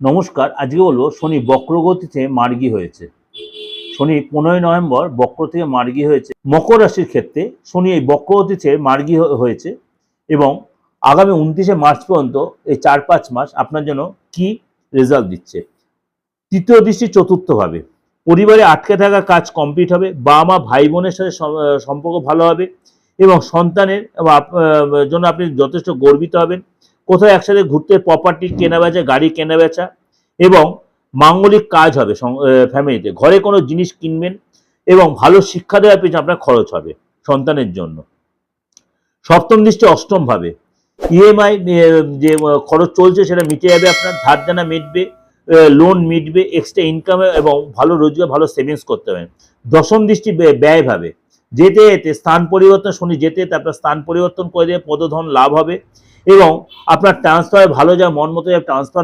নমস্কার। আজকে বলবো শনি বক্রগতিতে মার্গী হয়েছে। শনি 15ই নভেম্বর বক্র থেকে মার্গী হয়েছে মকর রাশির ক্ষেত্রে। শনি এই বক্রগতিতে মার্গী হয়েছে এবং আগামী 29শে মার্চ পর্যন্ত এই 4-5 মাস আপনার জন্য কি রেজাল্ট দিচ্ছে। তৃতীয় দৃষ্টি চতুর্থভাবে পরিবারে আটকে থাকা কাজ কমপ্লিট হবে, বাবা মা ভাই বোনের সাথে সম্পর্ক ভালো হবে এবং সন্তানের জন্য আপনি যথেষ্ট গর্বিত হবেন। কোথাও একসাথে ঘুরতে, প্রপার্টি কেনা বেচা, গাড়ি কেনা বেচা এবং মাঙ্গলিক কাজ হবে ফ্যামিলিতে। ঘরে কোনো জিনিস কিনবেন এবং ভালো শিক্ষা দেওয়ার পিছনে আপনার খরচ হবে সন্তানের জন্য। সপ্তম দৃষ্টি অষ্টম ভাবে ইএমআই যে খরচ চলছে সেটা মিটে যাবে, আপনার ধার দেনা মিটবে, লোন মিটবে, এক্সট্রা ইনকাম এবং ভালো রোজগার, ভালো সেভিংস করতে হবে। দশম দৃষ্টি ব্যয় ভাবে যেতে যেতে স্থান পরিবর্তন, শনি যেতে যেতে আপনার স্থান পরিবর্তন করে দেবে, পদধন লাভ হবে এবং আপনার ট্রান্সফার ভালো যায়, মন মতো ট্রান্সফার